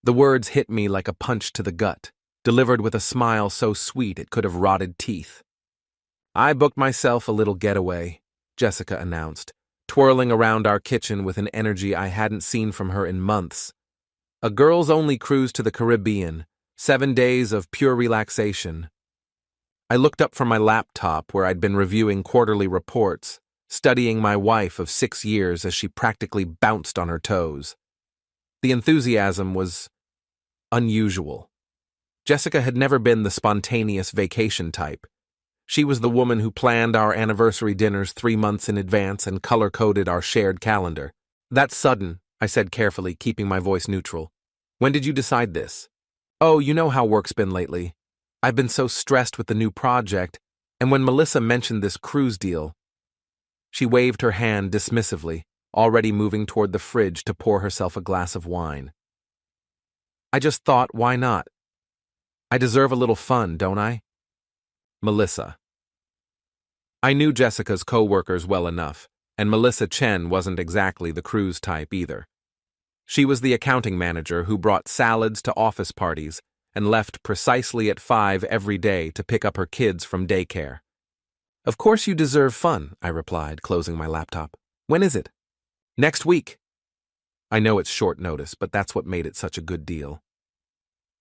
The words hit me like a punch to the gut, delivered with a smile so sweet it could have rotted teeth. "I booked myself a little getaway," Jessica announced, twirling around our kitchen with an energy I hadn't seen from her in months. "A girls-only cruise to the Caribbean, 7 days of pure relaxation." I looked up from my laptop where I'd been reviewing quarterly reports, studying my wife of 6 years as she practically bounced on her toes. The enthusiasm was unusual. Jessica had never been the spontaneous vacation type. She was the woman who planned our anniversary dinners 3 months in advance and color-coded our shared calendar. "That's sudden," I said carefully, keeping my voice neutral. "When did you decide this?" "Oh, you know how work's been lately. I've been so stressed with the new project, and when Melissa mentioned this cruise deal..." She waved her hand dismissively, already moving toward the fridge to pour herself a glass of wine. "I just thought, why not? I deserve a little fun, don't I?" Melissa. I knew Jessica's co-workers well enough, and Melissa Chen wasn't exactly the cruise type either. She was the accounting manager who brought salads to office parties and left precisely at 5 every day to pick up her kids from daycare. "Of course you deserve fun," I replied, closing my laptop. "When is it?" "Next week." I know it's short notice, but that's what made it such a good deal.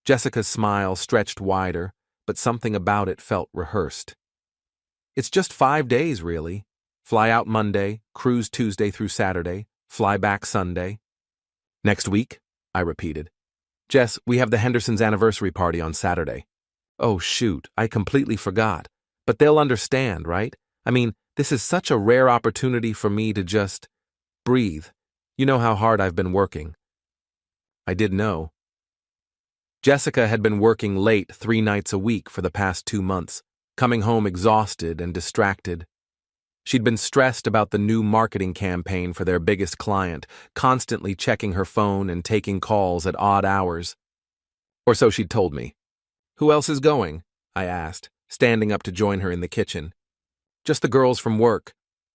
Jessica's smile stretched wider, but something about it felt rehearsed. "It's just 5 days, really. Fly out Monday, cruise Tuesday through Saturday, fly back Sunday." "Next week?" I repeated. "Jess, we have the Hendersons' anniversary party on Saturday." "Oh, shoot, I completely forgot. But they'll understand, right? I mean, this is such a rare opportunity for me to just breathe. You know how hard I've been working." I did know. Jessica had been working late 3 nights a week for the past 2 months, coming home exhausted and distracted. She'd been stressed about the new marketing campaign for their biggest client, constantly checking her phone and taking calls at odd hours. Or so she'd told me. "Who else is going?" I asked, standing up to join her in the kitchen. "Just the girls from work.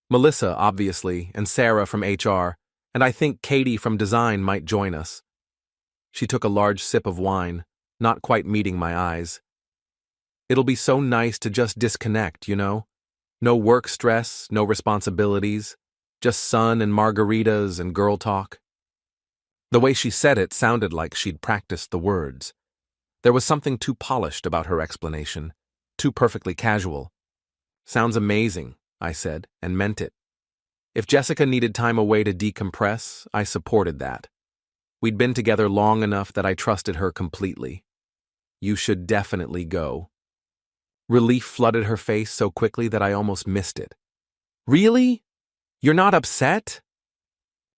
Melissa, obviously, and Sarah from HR, and I think Katie from design might join us." She took a large sip of wine, not quite meeting my eyes. "It'll be so nice to just disconnect, you know? No work stress, no responsibilities, just sun and margaritas and girl talk." The way she said it sounded like she'd practiced the words. There was something too polished about her explanation, too perfectly casual. "Sounds amazing," I said, and meant it. If Jessica needed time away to decompress, I supported that. We'd been together long enough that I trusted her completely. "You should definitely go." Relief flooded her face so quickly that I almost missed it. "Really? You're not upset?"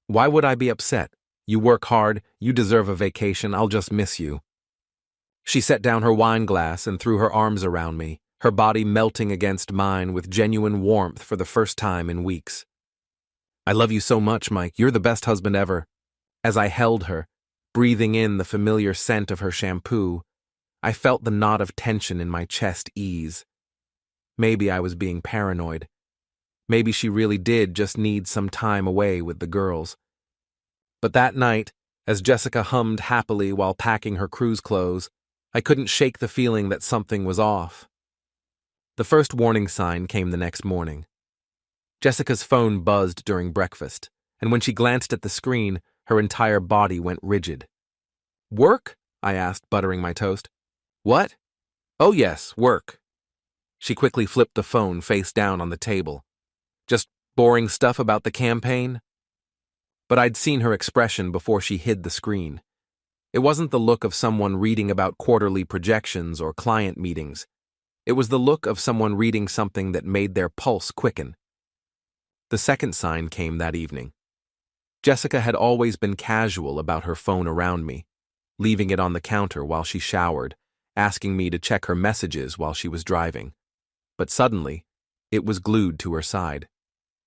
"Why would I be upset? You work hard, you deserve a vacation, I'll just miss you." She set down her wine glass and threw her arms around me, her body melting against mine with genuine warmth for the first time in weeks. "I love you so much, Mike. You're the best husband ever." As I held her, breathing in the familiar scent of her shampoo, I felt the knot of tension in my chest ease. Maybe I was being paranoid. Maybe she really did just need some time away with the girls. But that night, as Jessica hummed happily while packing her cruise clothes, I couldn't shake the feeling that something was off. The first warning sign came the next morning. Jessica's phone buzzed during breakfast, and when she glanced at the screen, her entire body went rigid. "Work?" I asked, buttering my toast. "What?" "Oh yes, work." She quickly flipped the phone face down on the table. "Just boring stuff about the campaign?" But I'd seen her expression before she hid the screen. It wasn't the look of someone reading about quarterly projections or client meetings. It was the look of someone reading something that made their pulse quicken. The second sign came that evening. Jessica had always been casual about her phone around me, leaving it on the counter while she showered, asking me to check her messages while she was driving. But suddenly, it was glued to her side.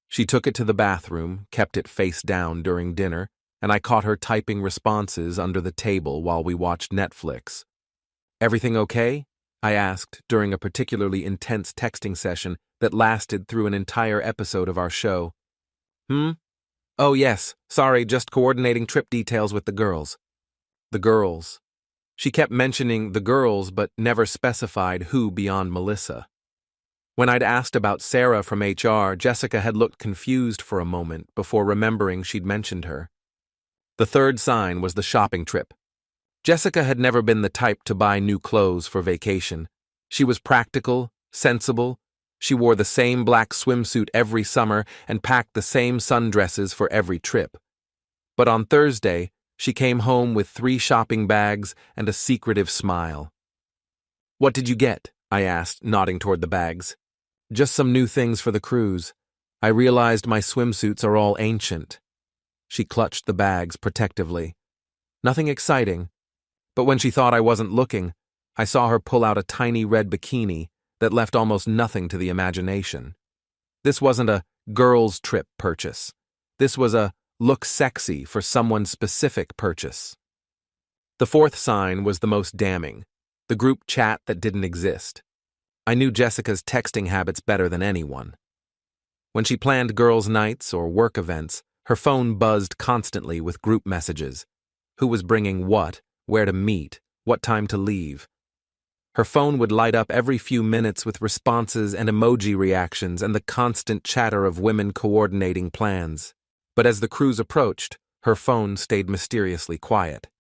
She took it to the bathroom, kept it face down during dinner, and I caught her typing responses under the table while we watched Netflix. "Everything okay?" I asked during a particularly intense texting session that lasted through an entire episode of our show. "Oh yes, sorry, just coordinating trip details with the girls." The girls. She kept mentioning the girls but never specified who beyond Melissa. When I'd asked about Sarah from HR, Jessica had looked confused for a moment before remembering she'd mentioned her. The third sign was the shopping trip. Jessica had never been the type to buy new clothes for vacation. She was practical, sensible. She wore the same black swimsuit every summer and packed the same sundresses for every trip. But on Thursday, she came home with 3 shopping bags and a secretive smile. "What did you get?" I asked, nodding toward the bags. "Just some new things for the cruise. I realized my swimsuits are all ancient." She clutched the bags protectively. Nothing exciting, but when she thought I wasn't looking, I saw her pull out a tiny red bikini that left almost nothing to the imagination. This wasn't a girls' trip purchase. This was a look sexy for someone specific purchase. The fourth sign was the most damning, the group chat that didn't exist. I knew Jessica's texting habits better than anyone. When she planned girls' nights or work events, her phone buzzed constantly with group messages. Who was bringing what, where to meet, what time to leave. Her phone would light up every few minutes with responses and emoji reactions and the constant chatter of women coordinating plans. But as the cruise approached, her phone stayed mysteriously quiet.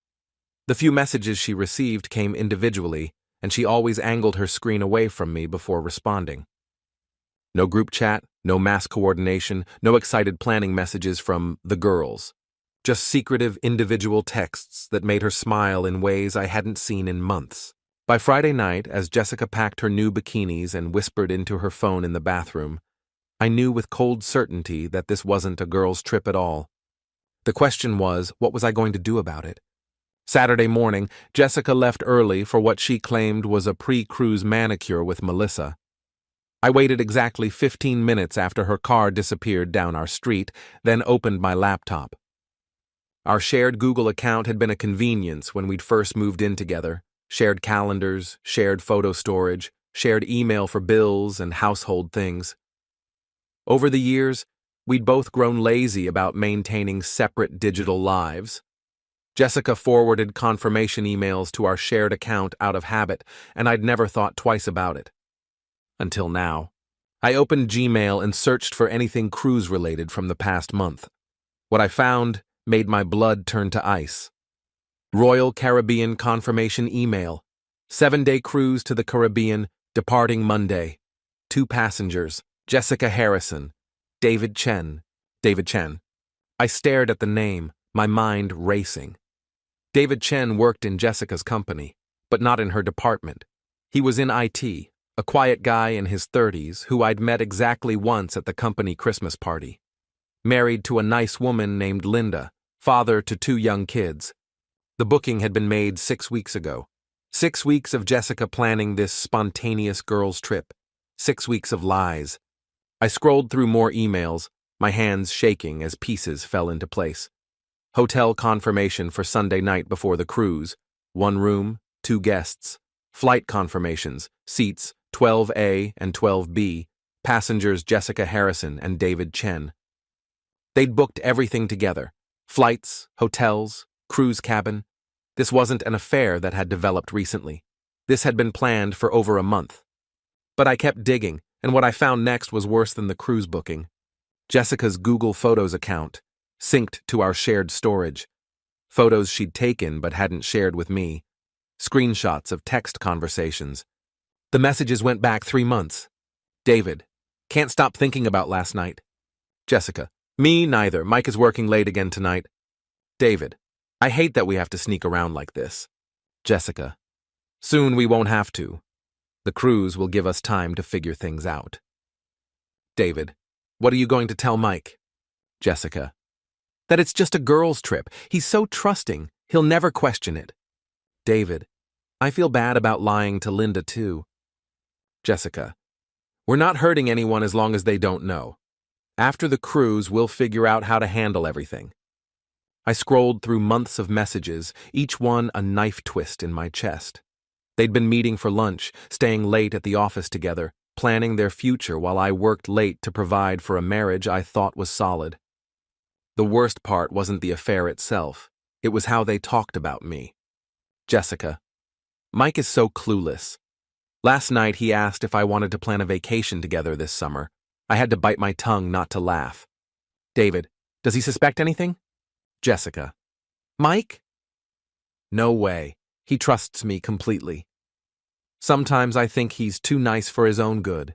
The few messages she received came individually, and she always angled her screen away from me before responding. No group chat, no mass coordination, no excited planning messages from the girls. Just secretive individual texts that made her smile in ways I hadn't seen in months. By Friday night, as Jessica packed her new bikinis and whispered into her phone in the bathroom, I knew with cold certainty that this wasn't a girls' trip at all. The question was, what was I going to do about it? Saturday morning, Jessica left early for what she claimed was a pre-cruise manicure with Melissa. I waited exactly 15 minutes after her car disappeared down our street, then opened my laptop. Our shared Google account had been a convenience when we'd first moved in together. Shared calendars, shared photo storage, shared email for bills and household things. Over the years, we'd both grown lazy about maintaining separate digital lives. Jessica forwarded confirmation emails to our shared account out of habit, and I'd never thought twice about it. Until now. I opened Gmail and searched for anything cruise-related from the past month. What I found made my blood turn to ice. Royal Caribbean confirmation email. 7-day cruise to the Caribbean, departing Monday. 2 passengers, Jessica Harrison, David Chen. I stared at the name, my mind racing. David Chen worked in Jessica's company, but not in her department. He was in IT, a quiet guy in his 30s who I'd met exactly once at the company Christmas party. Married to a nice woman named Linda, father to 2 young kids. The booking had been made 6 weeks ago. 6 weeks of Jessica planning this spontaneous girls' trip. 6 weeks of lies. I scrolled through more emails, my hands shaking as pieces fell into place. Hotel confirmation for Sunday night before the cruise. 1 room, 2 guests. Flight confirmations, seats 12A and 12B. Passengers Jessica Harrison and David Chen. They'd booked everything together. Flights, hotels, cruise cabin. This wasn't an affair that had developed recently. This had been planned for over a month. But I kept digging, and what I found next was worse than the cruise booking. Jessica's Google Photos account, synced to our shared storage. Photos she'd taken but hadn't shared with me. Screenshots of text conversations. The messages went back 3 months. David, can't stop thinking about last night. Jessica, me neither. Mike is working late again tonight. David, I hate that we have to sneak around like this. Jessica, soon we won't have to. The cruise will give us time to figure things out. David, what are you going to tell Mike? Jessica, that it's just a girls' trip. He's so trusting, he'll never question it. David, I feel bad about lying to Linda too. Jessica, we're not hurting anyone as long as they don't know. After the cruise, we'll figure out how to handle everything. I scrolled through months of messages, each one a knife twist in my chest. They'd been meeting for lunch, staying late at the office together, planning their future while I worked late to provide for a marriage I thought was solid. The worst part wasn't the affair itself. It was how they talked about me. Jessica. Mike is so clueless. Last night he asked if I wanted to plan a vacation together this summer. I had to bite my tongue not to laugh. David, does he suspect anything? Jessica. Mike? No way. He trusts me completely. Sometimes I think he's too nice for his own good.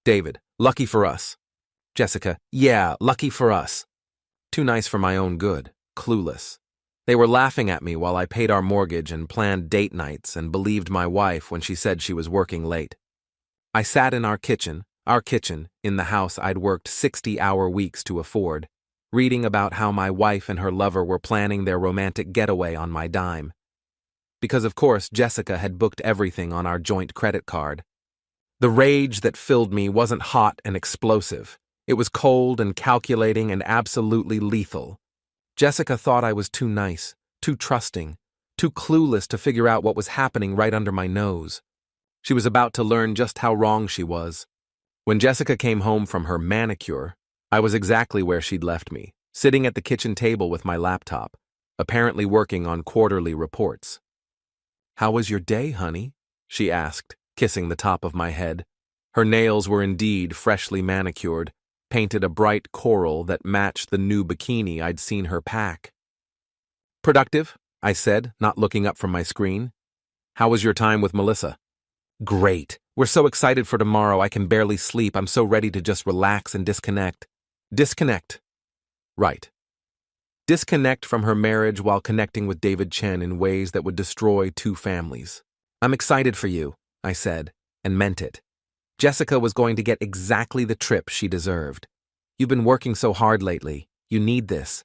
David, lucky for us. Jessica, yeah, lucky for us. Too nice for my own good. Clueless. They were laughing at me while I paid our mortgage and planned date nights and believed my wife when she said she was working late. I sat in our kitchen, in the house I'd worked 60-hour weeks to afford, reading about how my wife and her lover were planning their romantic getaway on my dime. Because of course Jessica had booked everything on our joint credit card. The rage that filled me wasn't hot and explosive. It was cold and calculating and absolutely lethal. Jessica thought I was too nice, too trusting, too clueless to figure out what was happening right under my nose. She was about to learn just how wrong she was. When Jessica came home from her manicure, I was exactly where she'd left me, sitting at the kitchen table with my laptop, apparently working on quarterly reports. "How was your day, honey?" she asked, kissing the top of my head. Her nails were indeed freshly manicured, painted a bright coral that matched the new bikini I'd seen her pack. "Productive," I said, not looking up from my screen. "How was your time with Melissa?" "Great. We're so excited for tomorrow I can barely sleep. I'm so ready to just relax and disconnect." Disconnect. Right. Disconnect from her marriage while connecting with David Chen in ways that would destroy two families. "I'm excited for you," I said, and meant it. Jessica was going to get exactly the trip she deserved. "You've been working so hard lately. You need this."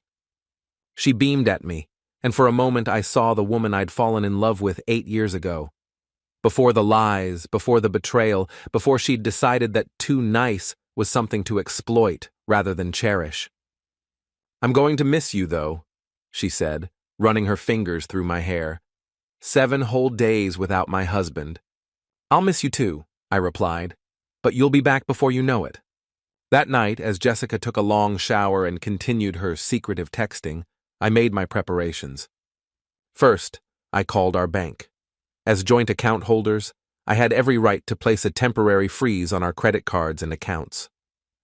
She beamed at me, and for a moment I saw the woman I'd fallen in love with 8 years ago. Before the lies, before the betrayal, before she'd decided that too nice was something to exploit rather than cherish. "I'm going to miss you, though," she said, running her fingers through my hair. 7 whole days without my husband. "I'll miss you too," I replied, "but you'll be back before you know it." That night, as Jessica took a long shower and continued her secretive texting, I made my preparations. First, I called our bank. As joint account holders, I had every right to place a temporary freeze on our credit cards and accounts.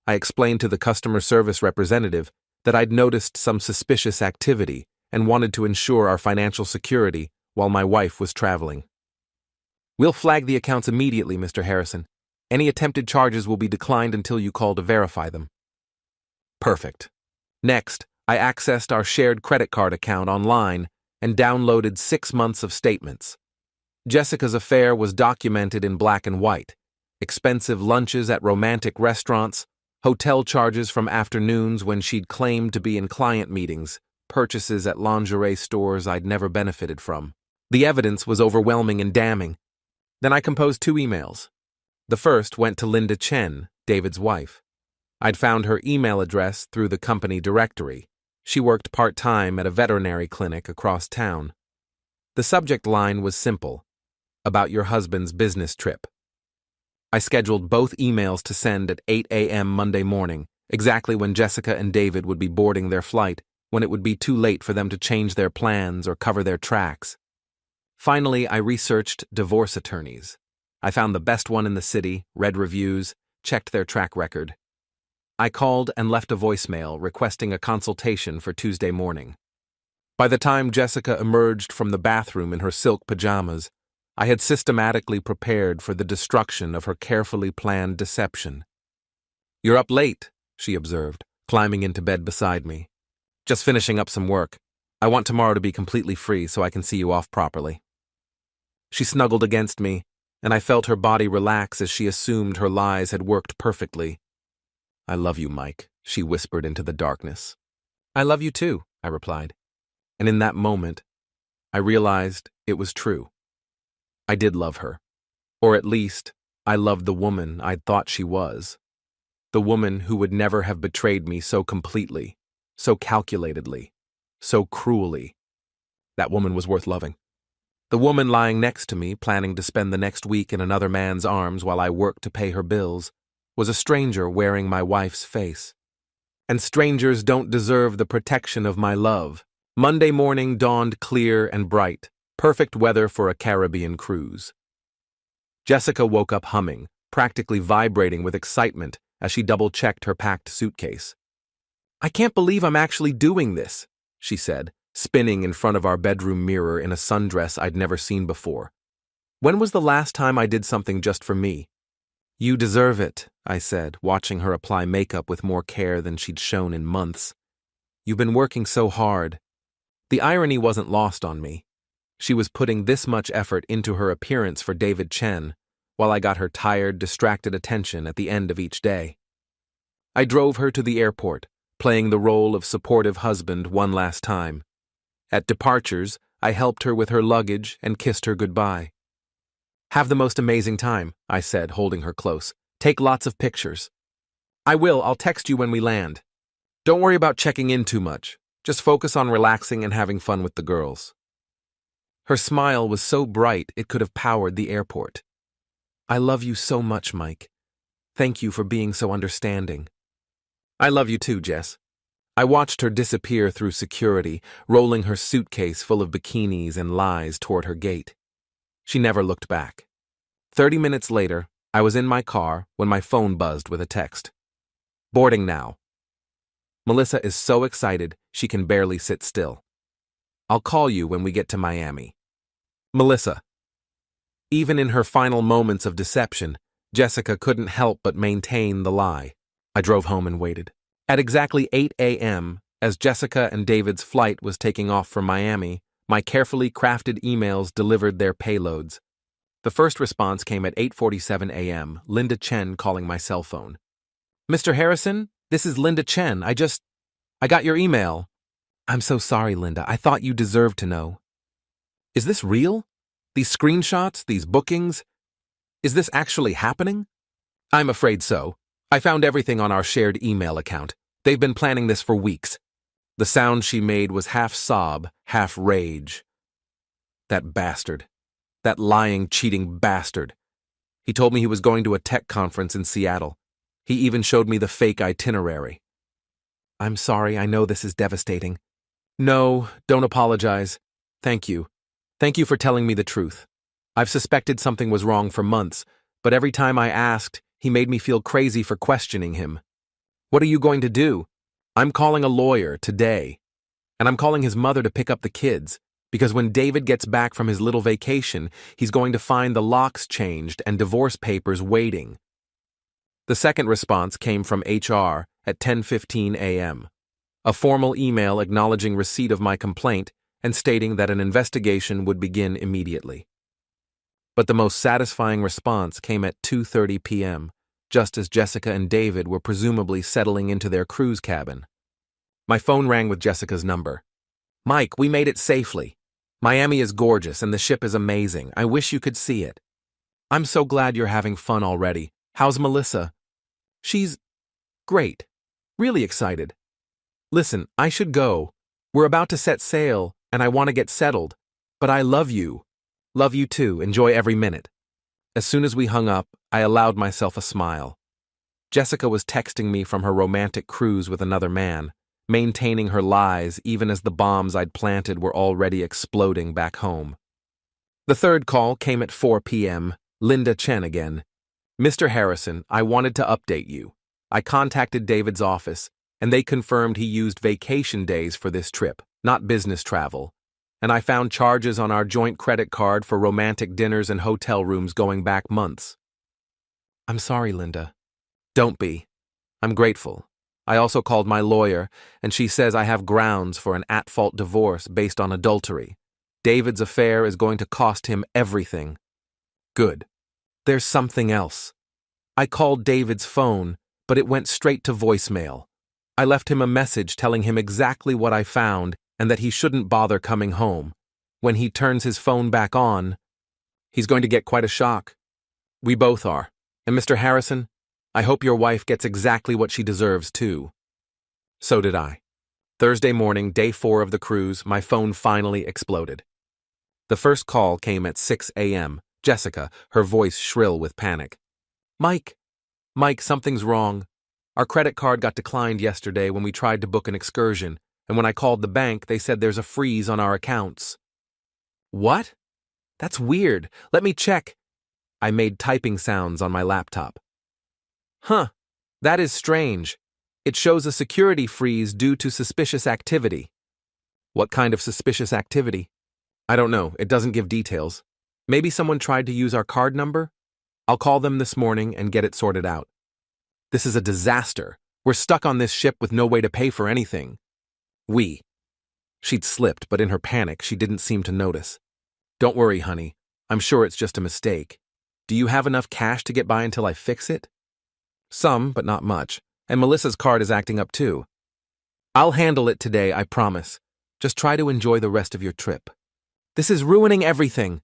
I explained to the customer service representative that I'd noticed some suspicious activity and wanted to ensure our financial security while my wife was traveling. "We'll flag the accounts immediately, Mr. Harrison. Any attempted charges will be declined until you call to verify them." Perfect. Next, I accessed our shared credit card account online and downloaded 6 months of statements. Jessica's affair was documented in black and white. Expensive lunches at romantic restaurants, hotel charges from afternoons when she'd claimed to be in client meetings, purchases at lingerie stores I'd never benefited from. The evidence was overwhelming and damning. Then I composed 2 emails. The first went to Linda Chen, David's wife. I'd found her email address through the company directory. She worked part-time at a veterinary clinic across town. The subject line was simple: "About your husband's business trip." I scheduled both emails to send at 8 a.m. Monday morning, exactly when Jessica and David would be boarding their flight, when it would be too late for them to change their plans or cover their tracks. Finally, I researched divorce attorneys. I found the best one in the city, read reviews, checked their track record. I called and left a voicemail requesting a consultation for Tuesday morning. By the time Jessica emerged from the bathroom in her silk pajamas, I had systematically prepared for the destruction of her carefully planned deception. "You're up late," she observed, climbing into bed beside me. "Just finishing up some work. I want tomorrow to be completely free so I can see you off properly." She snuggled against me, and I felt her body relax as she assumed her lies had worked perfectly. "I love you, Mike," she whispered into the darkness. "I love you too," I replied. And in that moment, I realized it was true. I did love her. Or at least, I loved the woman I'd thought she was. The woman who would never have betrayed me so completely, so calculatedly, so cruelly. That woman was worth loving. The woman lying next to me, planning to spend the next week in another man's arms while I worked to pay her bills, was a stranger wearing my wife's face. And strangers don't deserve the protection of my love. Monday morning dawned clear and bright. Perfect weather for a Caribbean cruise. Jessica woke up humming, practically vibrating with excitement as she double-checked her packed suitcase. "I can't believe I'm actually doing this," she said, spinning in front of our bedroom mirror in a sundress I'd never seen before. "When was the last time I did something just for me?" "You deserve it," I said, watching her apply makeup with more care than she'd shown in months. "You've been working so hard." The irony wasn't lost on me. She was putting this much effort into her appearance for David Chen, while I got her tired, distracted attention at the end of each day. I drove her to the airport, playing the role of supportive husband one last time. At departures, I helped her with her luggage and kissed her goodbye. "Have the most amazing time," I said, holding her close. "Take lots of pictures." "I will. I'll text you when we land. Don't worry about checking in too much. Just focus on relaxing and having fun with the girls." Her smile was so bright it could have powered the airport. "I love you so much, Mike. Thank you for being so understanding." "I love you too, Jess." I watched her disappear through security, rolling her suitcase full of bikinis and lies toward her gate. She never looked back. 30 minutes later, I was in my car when my phone buzzed with a text. "Boarding now. Melissa is so excited she can barely sit still. I'll call you when we get to Miami. Melissa." Even in her final moments of deception, Jessica couldn't help but maintain the lie. I drove home and waited. At exactly 8 a.m., as Jessica and David's flight was taking off for Miami, my carefully crafted emails delivered their payloads. The first response came at 8:47 a.m., Linda Chen calling my cell phone. "Mr. Harrison, this is Linda Chen. I got your email." "I'm so sorry, Linda. I thought you deserved to know." "Is this real? These screenshots, these bookings? Is this actually happening?" "I'm afraid so. I found everything on our shared email account. They've been planning this for weeks." The sound she made was half sob, half rage. "That bastard. That lying, cheating bastard. He told me he was going to a tech conference in Seattle. He even showed me the fake itinerary." "I'm sorry, I know this is devastating." "No, don't apologize. Thank you. Thank you for telling me the truth. I've suspected something was wrong for months, but every time I asked, he made me feel crazy for questioning him." "What are you going to do?" "I'm calling a lawyer today. And I'm calling his mother to pick up the kids, because when David gets back from his little vacation, he's going to find the locks changed and divorce papers waiting." The second response came from HR at 10:15 a.m. A formal email acknowledging receipt of my complaint and stating that an investigation would begin immediately. But the most satisfying response came at 2:30 p.m., just as Jessica and David were presumably settling into their cruise cabin. My phone rang with Jessica's number. "Mike, we made it safely. Miami is gorgeous and the ship is amazing. I wish you could see it." "I'm so glad you're having fun already. How's Melissa?" "She's great. Really excited. Listen, I should go. We're about to set sail, and I want to get settled. But I love you. Love you too. Enjoy every minute." As soon as we hung up, I allowed myself a smile. Jessica was texting me from her romantic cruise with another man, maintaining her lies even as the bombs I'd planted were already exploding back home. The third call came at 4 p.m., Linda Chen again. "Mr. Harrison, I wanted to update you. I contacted David's office, and they confirmed he used vacation days for this trip, not business travel. And I found charges on our joint credit card for romantic dinners and hotel rooms going back months." "I'm sorry, Linda." "Don't be. I'm grateful. I also called my lawyer, and she says I have grounds for an at-fault divorce based on adultery. David's affair is going to cost him everything." "Good. There's something else. I called David's phone, but it went straight to voicemail. I left him a message telling him exactly what I found and that he shouldn't bother coming home. When he turns his phone back on, he's going to get quite a shock. We both are. And Mr. Harrison, I hope your wife gets exactly what she deserves too." So did I. Thursday morning, day 4 of the cruise, my phone finally exploded. The first call came at 6 a.m., Jessica, her voice shrill with panic. Mike, something's wrong. Our credit card got declined yesterday when we tried to book an excursion, and when I called the bank, they said there's a freeze on our accounts." What? That's weird. Let me check. I made typing sounds on my laptop. Huh. That is strange. It shows a security freeze due to suspicious activity. What kind of suspicious activity? I don't know. It doesn't give details. Maybe someone tried to use our card number? I'll call them this morning and get it sorted out. This is a disaster. We're stuck on this ship with no way to pay for anything. She'd slipped, but in her panic, she didn't seem to notice. Don't worry, honey. I'm sure it's just a mistake. Do you have enough cash to get by until I fix it? Some, but not much. And Melissa's card is acting up too. I'll handle it today, I promise. Just try to enjoy the rest of your trip. This is ruining everything.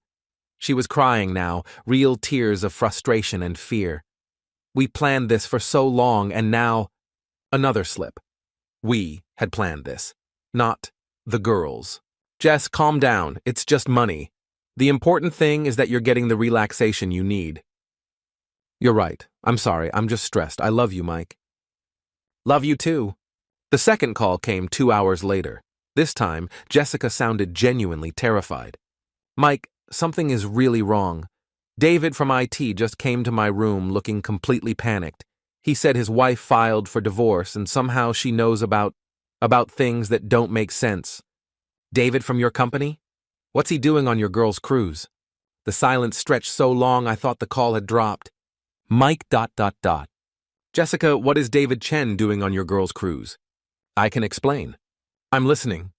She was crying now, real tears of frustration and fear. We planned this for so long, and now, another slip. We had planned this, not the girls. Jess, calm down. It's just money. The important thing is that you're getting the relaxation you need. You're right. I'm sorry. I'm just stressed. I love you, Mike. Love you too. The second call came 2 hours later. This time, Jessica sounded genuinely terrified. Mike, something is really wrong. David from IT just came to my room looking completely panicked. He said his wife filed for divorce and somehow she knows about things that don't make sense. David from your company? What's he doing on your girls' cruise? The silence stretched so long I thought the call had dropped. Mike ... Jessica, what is David Chen doing on your girls' cruise? I can explain. I'm listening.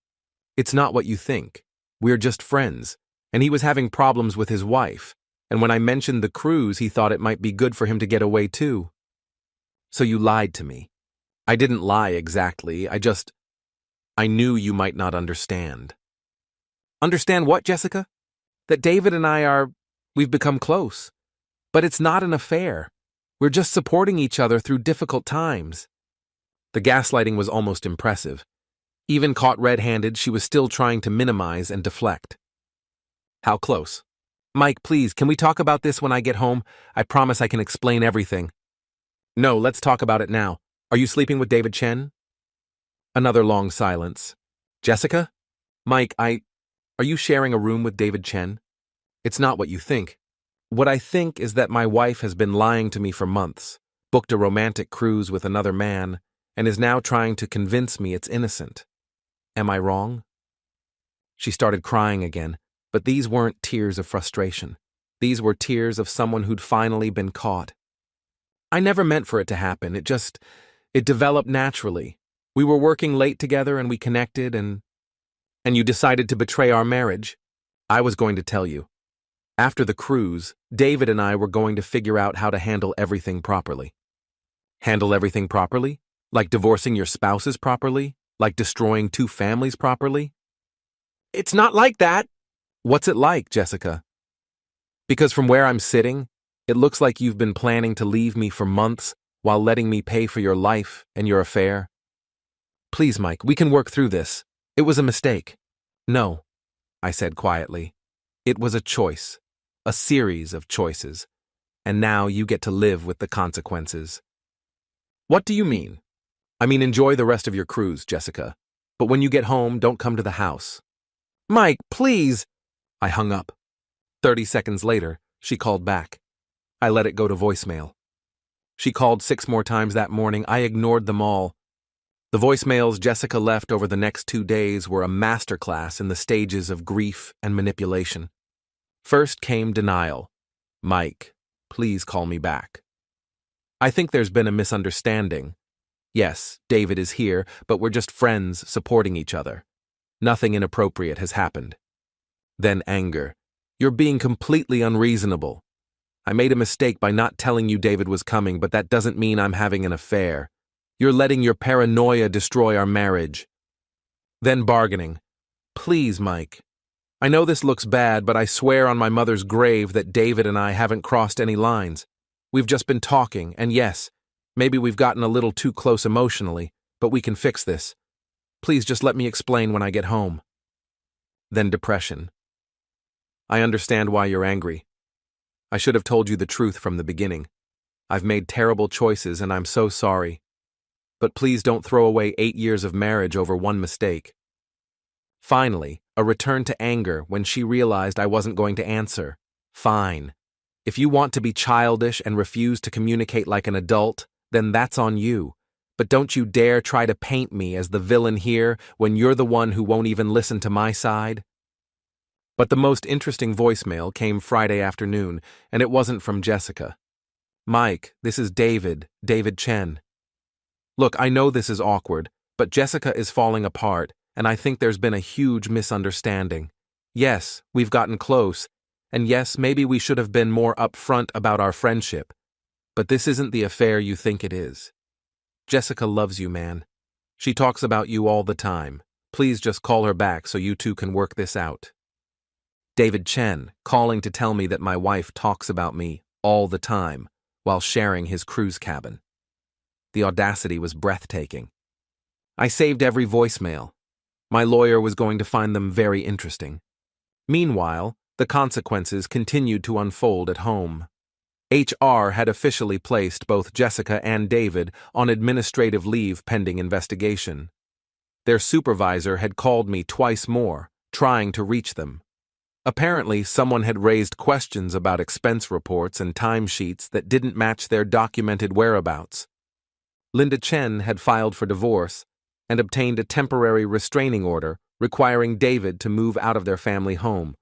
It's not what you think. We're just friends. And he was having problems with his wife. And when I mentioned the cruise, he thought it might be good for him to get away too. So you lied to me. I didn't lie exactly. I knew you might not understand. Understand what, Jessica? That David and we've become close. But it's not an affair. We're just supporting each other through difficult times. The gaslighting was almost impressive. Even caught red-handed, she was still trying to minimize and deflect. How close? Mike, please, can we talk about this when I get home? I promise I can explain everything. No, let's talk about it now. Are you sleeping with David Chen? Another long silence. Jessica? Mike, are you sharing a room with David Chen? It's not what you think. What I think is that my wife has been lying to me for months, booked a romantic cruise with another man, and is now trying to convince me it's innocent. Am I wrong? She started crying again, but these weren't tears of frustration. These were tears of someone who'd finally been caught. I never meant for it to happen. It developed naturally. We were working late together and we connected and you decided to betray our marriage. I was going to tell you. After the cruise, David and I were going to figure out how to handle everything properly. Handle everything properly? Like divorcing your spouses properly? Like destroying 2 families properly? It's not like that. What's it like, Jessica? Because from where I'm sitting, it looks like you've been planning to leave me for months while letting me pay for your life and your affair. Please, Mike, we can work through this. It was a mistake. No, I said quietly. It was a choice. A series of choices, and now you get to live with the consequences. What do you mean? I mean, enjoy the rest of your cruise, Jessica, but when you get home, don't come to the house. Mike, please! I hung up. 30 seconds later, she called back. I let it go to voicemail. She called 6 more times that morning. I ignored them all. The voicemails Jessica left over the next 2 days were a masterclass in the stages of grief and manipulation. First came denial. Mike, please call me back. I think there's been a misunderstanding. Yes, David is here, but we're just friends supporting each other. Nothing inappropriate has happened. Then anger. You're being completely unreasonable. I made a mistake by not telling you David was coming, but that doesn't mean I'm having an affair. You're letting your paranoia destroy our marriage. Then bargaining. Please, Mike. I know this looks bad, but I swear on my mother's grave that David and I haven't crossed any lines. We've just been talking, and yes, maybe we've gotten a little too close emotionally, but we can fix this. Please just let me explain when I get home. Then depression. I understand why you're angry. I should have told you the truth from the beginning. I've made terrible choices and I'm so sorry. But please don't throw away 8 years of marriage over one mistake. Finally, a return to anger when she realized I wasn't going to answer. Fine. If you want to be childish and refuse to communicate like an adult, then that's on you. But don't you dare try to paint me as the villain here when you're the one who won't even listen to my side. But the most interesting voicemail came Friday afternoon, and it wasn't from Jessica. Mike, this is David Chen. Look, I know this is awkward, but Jessica is falling apart, and I think there's been a huge misunderstanding. Yes, we've gotten close, and yes, maybe we should have been more upfront about our friendship. But this isn't the affair you think it is. Jessica loves you, man. She talks about you all the time. Please just call her back so you two can work this out. David Chen, calling to tell me that my wife talks about me all the time while sharing his cruise cabin. The audacity was breathtaking. I saved every voicemail. My lawyer was going to find them very interesting. Meanwhile, the consequences continued to unfold at home. HR had officially placed both Jessica and David on administrative leave pending investigation. Their supervisor had called me twice more, trying to reach them. Apparently, someone had raised questions about expense reports and timesheets that didn't match their documented whereabouts. Linda Chen had filed for divorce and obtained a temporary restraining order requiring David to move out of their family home.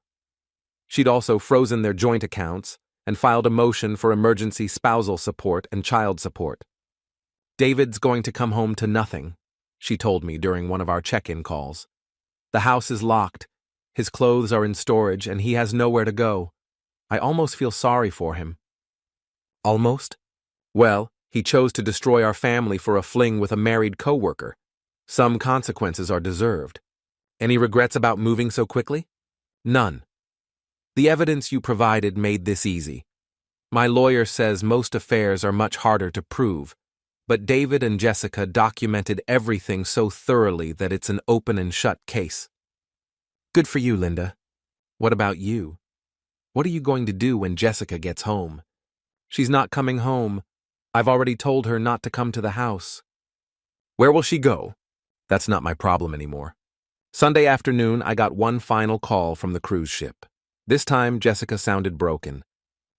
She'd also frozen their joint accounts and filed a motion for emergency spousal support and child support. David's going to come home to nothing, she told me during one of our check-in calls. The house is locked, his clothes are in storage, and he has nowhere to go. I almost feel sorry for him. Almost? Well, he chose to destroy our family for a fling with a married coworker. Some consequences are deserved. Any regrets about moving so quickly? None. The evidence you provided made this easy. My lawyer says most affairs are much harder to prove, but David and Jessica documented everything so thoroughly that it's an open and shut case. Good for you, Linda. What about you? What are you going to do when Jessica gets home? She's not coming home. I've already told her not to come to the house. Where will she go? That's not my problem anymore. Sunday afternoon, I got one final call from the cruise ship. This time, Jessica sounded broken.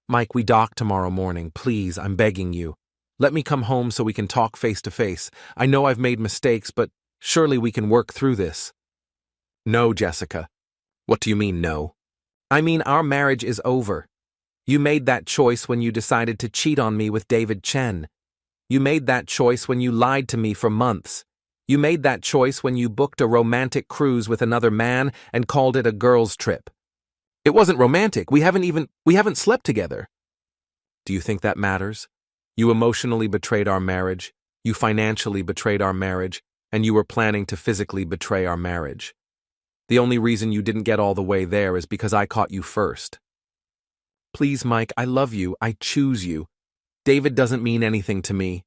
Mike, we dock tomorrow morning. Please, I'm begging you. Let me come home so we can talk face to face. I know I've made mistakes, but surely we can work through this. No, Jessica. What do you mean, no? I mean, our marriage is over. You made that choice when you decided to cheat on me with David Chen. You made that choice when you lied to me for months. You made that choice when you booked a romantic cruise with another man and called it a girls' trip. It wasn't romantic. We haven't slept together. Do you think that matters? You emotionally betrayed our marriage, you financially betrayed our marriage, and you were planning to physically betray our marriage. The only reason you didn't get all the way there is because I caught you first. Please, Mike, I love you. I choose you. David doesn't mean anything to me.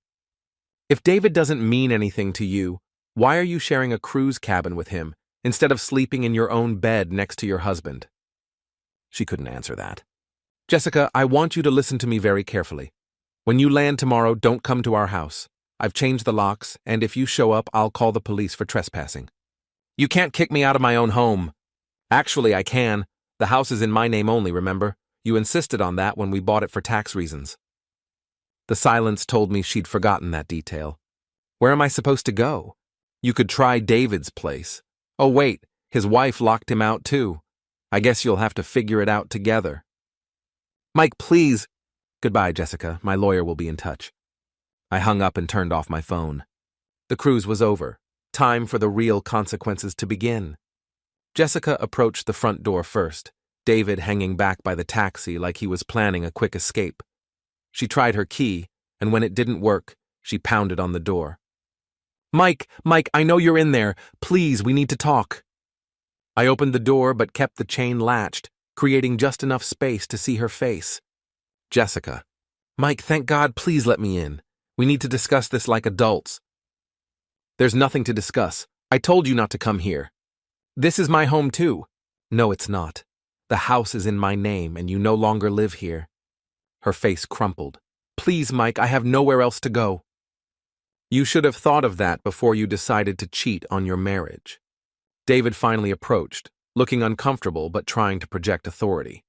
If David doesn't mean anything to you, why are you sharing a cruise cabin with him instead of sleeping in your own bed next to your husband? She couldn't answer that. Jessica, I want you to listen to me very carefully. When you land tomorrow, don't come to our house. I've changed the locks, and if you show up, I'll call the police for trespassing. You can't kick me out of my own home. Actually, I can. The house is in my name only, remember? You insisted on that when we bought it for tax reasons. The silence told me she'd forgotten that detail. Where am I supposed to go? You could try David's place. Oh, wait, his wife locked him out too. I guess you'll have to figure it out together. Mike, please. Goodbye, Jessica. My lawyer will be in touch. I hung up and turned off my phone. The cruise was over. Time for the real consequences to begin. Jessica approached the front door first, David hanging back by the taxi like he was planning a quick escape. She tried her key, and when it didn't work, she pounded on the door. Mike, I know you're in there. Please, we need to talk. I opened the door but kept the chain latched, creating just enough space to see her face. Jessica. Mike, thank God, please let me in. We need to discuss this like adults. There's nothing to discuss. I told you not to come here. This is my home too. No, it's not. The house is in my name and you no longer live here. Her face crumpled. Please, Mike, I have nowhere else to go. You should have thought of that before you decided to cheat on your marriage. David finally approached, looking uncomfortable but trying to project authority.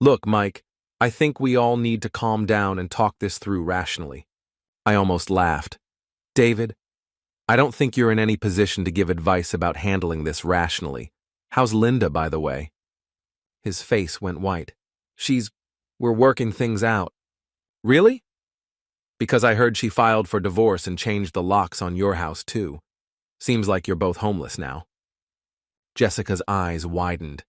Look, Mike, I think we all need to calm down and talk this through rationally. I almost laughed. David, I don't think you're in any position to give advice about handling this rationally. How's Linda, by the way? His face went white. We're working things out. Really? Because I heard she filed for divorce and changed the locks on your house, too. Seems like you're both homeless now. Jessica's eyes widened.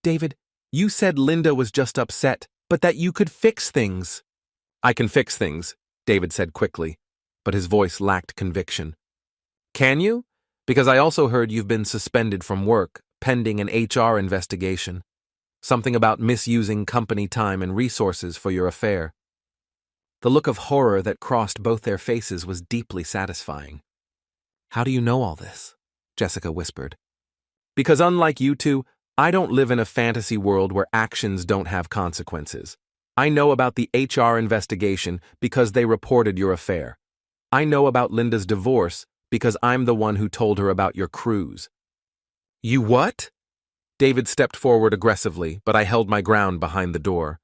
David, you said Linda was just upset, but that you could fix things. I can fix things, David said quickly, but his voice lacked conviction. Can you? Because I also heard you've been suspended from work, pending an HR investigation. Something about misusing company time and resources for your affair. The look of horror that crossed both their faces was deeply satisfying. How do you know all this? Jessica whispered. Because unlike you two, I don't live in a fantasy world where actions don't have consequences. I know about the HR investigation because they reported your affair. I know about Linda's divorce because I'm the one who told her about your cruise. You what? David stepped forward aggressively, but I held my ground behind the door.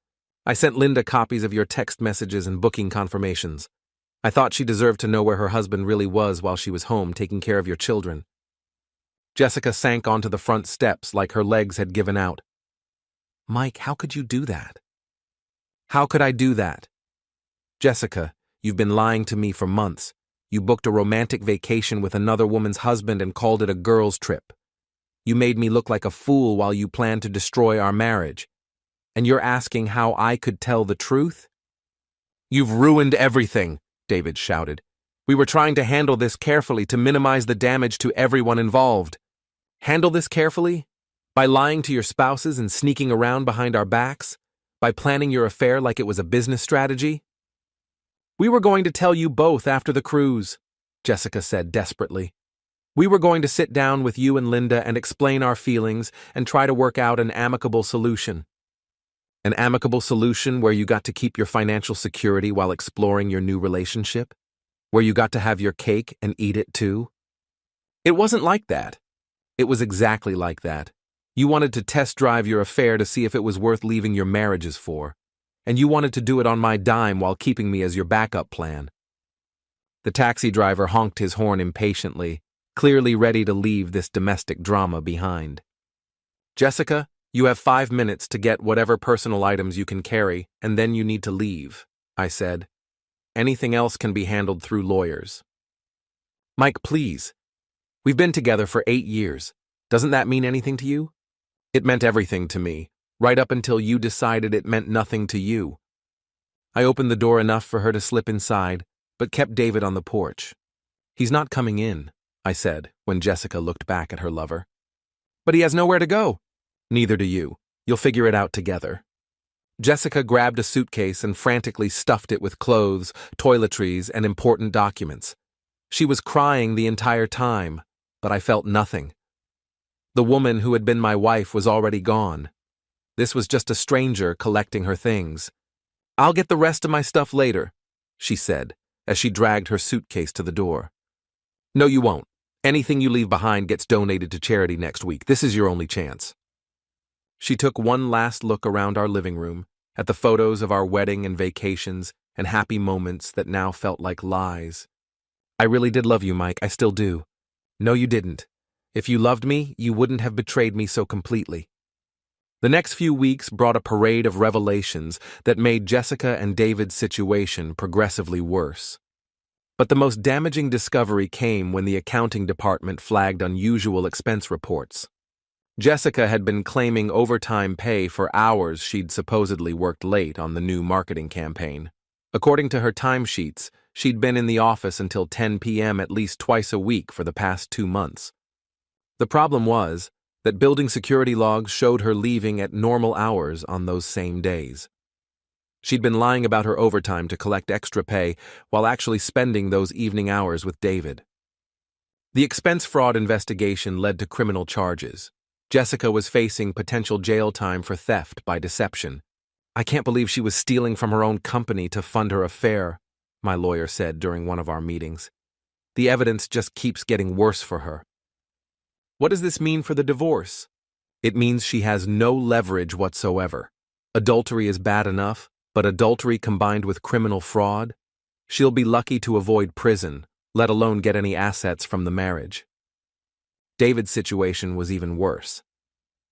I sent Linda copies of your text messages and booking confirmations. I thought she deserved to know where her husband really was while she was home taking care of your children. Jessica sank onto the front steps like her legs had given out. Mike, how could you do that? How could I do that? Jessica, you've been lying to me for months. You booked a romantic vacation with another woman's husband and called it a girls' trip. You made me look like a fool while you planned to destroy our marriage. And you're asking how I could tell the truth? You've ruined everything, David shouted. We were trying to handle this carefully to minimize the damage to everyone involved. Handle this carefully? By lying to your spouses and sneaking around behind our backs? By planning your affair like it was a business strategy? We were going to tell you both after the cruise, Jessica said desperately. We were going to sit down with you and Linda and explain our feelings and try to work out an amicable solution. An amicable solution where you got to keep your financial security while exploring your new relationship? Where you got to have your cake and eat it too? It wasn't like that. It was exactly like that. You wanted to test drive your affair to see if it was worth leaving your marriages for. And you wanted to do it on my dime while keeping me as your backup plan. The taxi driver honked his horn impatiently, clearly ready to leave this domestic drama behind. Jessica, you have 5 minutes to get whatever personal items you can carry, and then you need to leave, I said. Anything else can be handled through lawyers. Mike, please. We've been together for 8 years. Doesn't that mean anything to you? It meant everything to me, right up until you decided it meant nothing to you. I opened the door enough for her to slip inside, but kept David on the porch. He's not coming in, I said, when Jessica looked back at her lover. But he has nowhere to go. Neither do you. You'll figure it out together. Jessica grabbed a suitcase and frantically stuffed it with clothes, toiletries, and important documents. She was crying the entire time, but I felt nothing. The woman who had been my wife was already gone. This was just a stranger collecting her things. I'll get the rest of my stuff later, she said, as she dragged her suitcase to the door. No, you won't. Anything you leave behind gets donated to charity next week. This is your only chance. She took one last look around our living room, at the photos of our wedding and vacations and happy moments that now felt like lies. I really did love you, Mike. I still do. No, you didn't. If you loved me, you wouldn't have betrayed me so completely. The next few weeks brought a parade of revelations that made Jessica and David's situation progressively worse. But the most damaging discovery came when the accounting department flagged unusual expense reports. Jessica had been claiming overtime pay for hours she'd supposedly worked late on the new marketing campaign. According to her timesheets, she'd been in the office until 10 p.m. at least twice a week for the past 2 months. The problem was that building security logs showed her leaving at normal hours on those same days. She'd been lying about her overtime to collect extra pay while actually spending those evening hours with David. The expense fraud investigation led to criminal charges. Jessica was facing potential jail time for theft by deception. I can't believe she was stealing from her own company to fund her affair, my lawyer said during one of our meetings. The evidence just keeps getting worse for her. What does this mean for the divorce? It means she has no leverage whatsoever. Adultery is bad enough, but adultery combined with criminal fraud? She'll be lucky to avoid prison, let alone get any assets from the marriage. David's situation was even worse.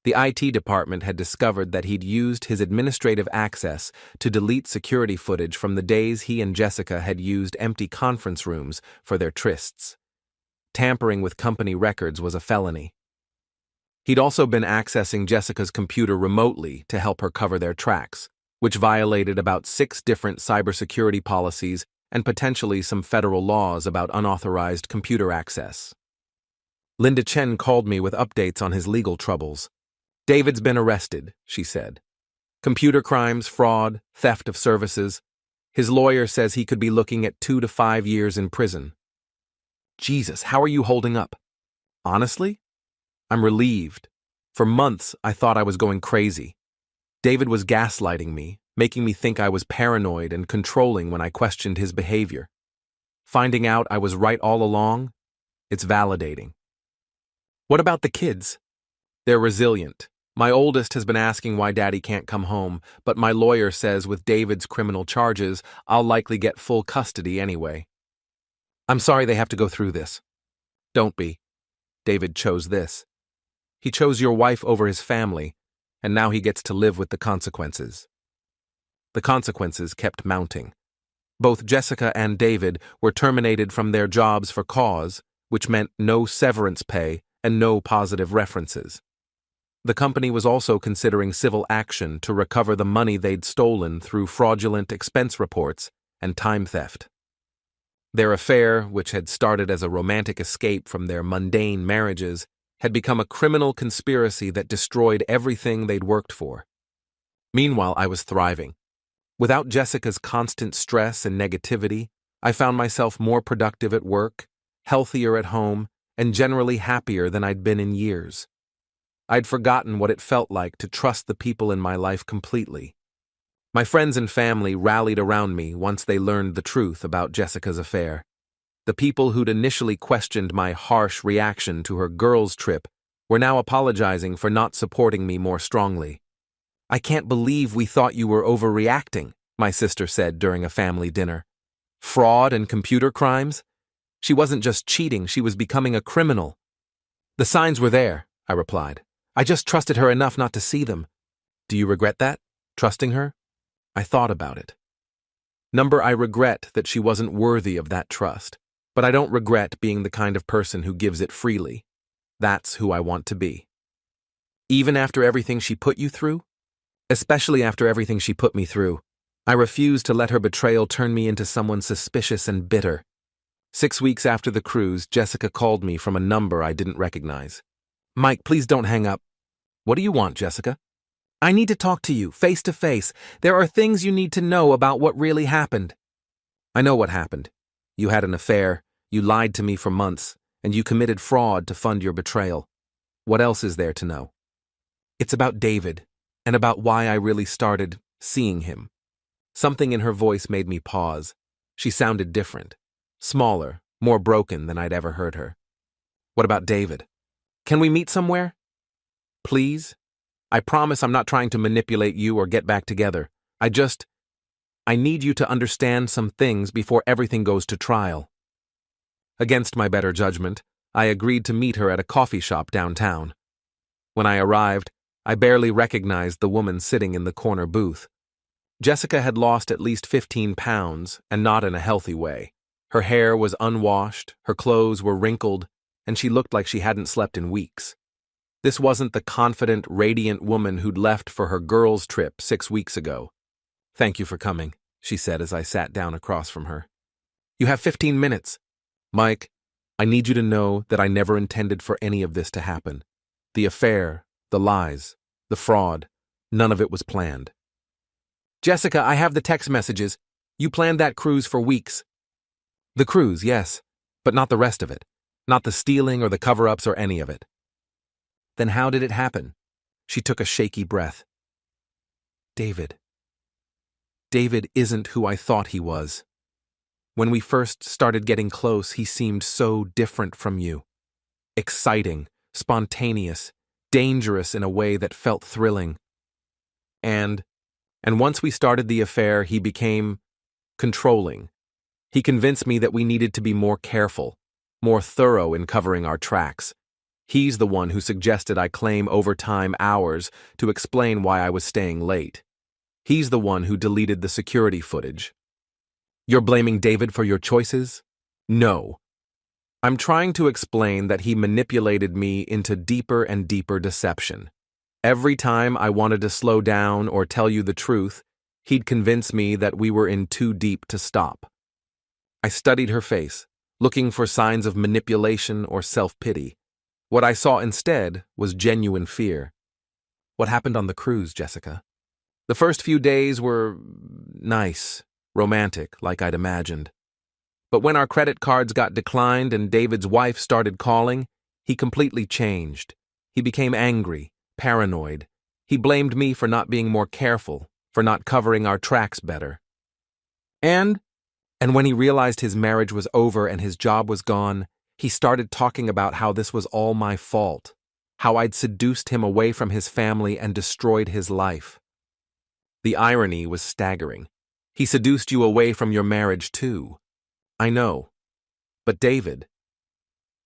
The IT department had discovered that he'd used his administrative access to delete security footage from the days he and Jessica had used empty conference rooms for their trysts. Tampering with company records was a felony. He'd also been accessing Jessica's computer remotely to help her cover their tracks, which violated about 6 different cybersecurity policies and potentially some federal laws about unauthorized computer access. Linda Chen called me with updates on his legal troubles. David's been arrested, she said. Computer crimes, fraud, theft of services. His lawyer says he could be looking at 2 to 5 years in prison. Jesus, how are you holding up? Honestly? I'm relieved. For months, I thought I was going crazy. David was gaslighting me, making me think I was paranoid and controlling when I questioned his behavior. Finding out I was right all along, it's validating. What about the kids? They're resilient. My oldest has been asking why Daddy can't come home, but my lawyer says with David's criminal charges, I'll likely get full custody anyway. I'm sorry they have to go through this. Don't be. David chose this. He chose your wife over his family, and now he gets to live with the consequences. The consequences kept mounting. Both Jessica and David were terminated from their jobs for cause, which meant no severance pay and no positive references. The company was also considering civil action to recover the money they'd stolen through fraudulent expense reports and time theft. Their affair, which had started as a romantic escape from their mundane marriages, had become a criminal conspiracy that destroyed everything they'd worked for. Meanwhile, I was thriving. Without Jessica's constant stress and negativity, I found myself more productive at work, healthier at home, and generally happier than I'd been in years. I'd forgotten what it felt like to trust the people in my life completely. My friends and family rallied around me once they learned the truth about Jessica's affair. The people who'd initially questioned my harsh reaction to her girls' trip were now apologizing for not supporting me more strongly. I can't believe we thought you were overreacting, my sister said during a family dinner. Fraud and computer crimes? She wasn't just cheating, she was becoming a criminal. The signs were there, I replied. I just trusted her enough not to see them. Do you regret that? Trusting her? I thought about it. I regret that she wasn't worthy of that trust, but I don't regret being the kind of person who gives it freely. That's who I want to be. Even after everything she put you through? Especially after everything she put me through. I refused to let her betrayal turn me into someone suspicious and bitter. 6 weeks after the cruise, Jessica called me from a number I didn't recognize. Mike, please don't hang up. What do you want, Jessica? I need to talk to you, face to face. There are things you need to know about what really happened. I know what happened. You had an affair, you lied to me for months, and you committed fraud to fund your betrayal. What else is there to know? It's about David, and about why I really started seeing him. Something in her voice made me pause. She sounded different, smaller, more broken than I'd ever heard her. What about David? Can we meet somewhere? Please? I promise I'm not trying to manipulate you or get back together. I need you to understand some things before everything goes to trial. Against my better judgment, I agreed to meet her at a coffee shop downtown. When I arrived, I barely recognized the woman sitting in the corner booth. Jessica had lost at least 15 pounds, and not in a healthy way. Her hair was unwashed, her clothes were wrinkled, and she looked like she hadn't slept in weeks. This wasn't the confident, radiant woman who'd left for her girls' trip 6 weeks ago. Thank you for coming, she said as I sat down across from her. You have 15 minutes. Mike, I need you to know that I never intended for any of this to happen. The affair, the lies, the fraud, none of it was planned. Jessica, I have the text messages. You planned that cruise for weeks. The cruise, yes, but not the rest of it. Not the stealing or the cover-ups or any of it. Then how did it happen? She took a shaky breath. David isn't who I thought he was. When we first started getting close, he seemed so different from you. Exciting, spontaneous, dangerous in a way that felt thrilling. And once we started the affair, he became controlling. He convinced me that we needed to be more careful, more thorough in covering our tracks. He's the one who suggested I claim overtime hours to explain why I was staying late. He's the one who deleted the security footage. You're blaming David for your choices? No. I'm trying to explain that he manipulated me into deeper and deeper deception. Every time I wanted to slow down or tell you the truth, he'd convince me that we were in too deep to stop. I studied her face, looking for signs of manipulation or self-pity. What I saw instead was genuine fear. What happened on the cruise, Jessica? The first few days were nice, romantic, like I'd imagined. But when our credit cards got declined and David's wife started calling, he completely changed. He became angry, paranoid. He blamed me for not being more careful, for not covering our tracks better. And when he realized his marriage was over and his job was gone, he started talking about how this was all my fault, how I'd seduced him away from his family and destroyed his life. The irony was staggering. He seduced you away from your marriage too. I know. But David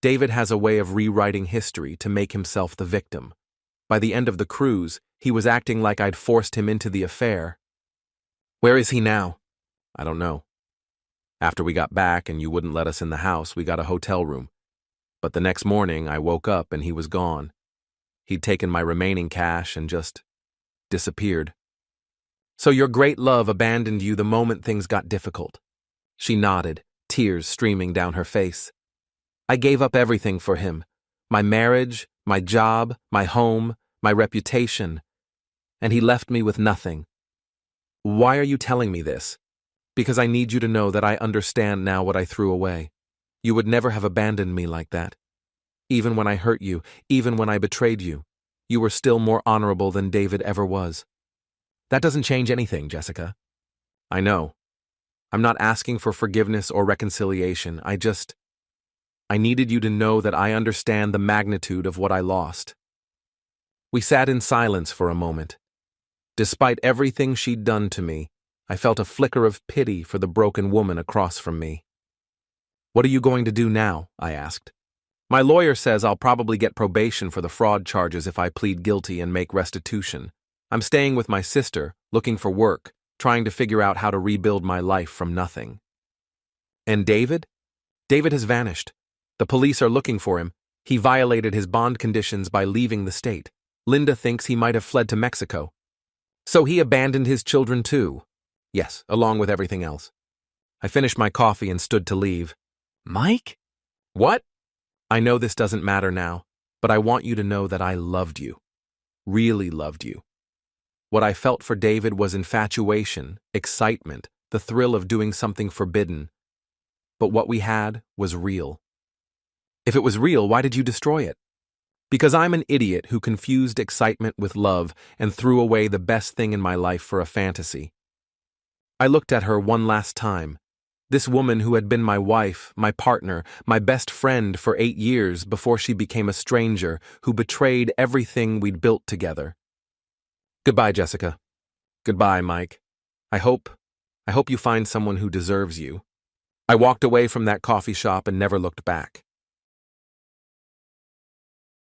has a way of rewriting history to make himself the victim. By the end of the cruise, he was acting like I'd forced him into the affair. Where is he now? I don't know. After we got back and you wouldn't let us in the house, we got a hotel room. But the next morning, I woke up and he was gone. He'd taken my remaining cash and just disappeared. So your great love abandoned you the moment things got difficult. She nodded, tears streaming down her face. I gave up everything for him. My marriage, my job, my home, my reputation. And he left me with nothing. Why are you telling me this? Because I need you to know that I understand now what I threw away. You would never have abandoned me like that. Even when I hurt you, even when I betrayed you, you were still more honorable than David ever was. That doesn't change anything, Jessica. I know. I'm not asking for forgiveness or reconciliation. I needed you to know that I understand the magnitude of what I lost. We sat in silence for a moment. Despite everything she'd done to me, I felt a flicker of pity for the broken woman across from me. What are you going to do now? I asked. My lawyer says I'll probably get probation for the fraud charges if I plead guilty and make restitution. I'm staying with my sister, looking for work, trying to figure out how to rebuild my life from nothing. And David? David has vanished. The police are looking for him. He violated his bond conditions by leaving the state. Linda thinks he might have fled to Mexico. So he abandoned his children too. Yes, along with everything else. I finished my coffee and stood to leave. Mike? What? I know this doesn't matter now, but I want you to know that I loved you. Really loved you. What I felt for David was infatuation, excitement, the thrill of doing something forbidden. But what we had was real. If it was real, why did you destroy it? Because I'm an idiot who confused excitement with love and threw away the best thing in my life for a fantasy. I looked at her one last time. This woman who had been my wife, my partner, my best friend for 8 years before she became a stranger who betrayed everything we'd built together. Goodbye, Jessica. Goodbye, Mike. I hope you find someone who deserves you. I walked away from that coffee shop and never looked back.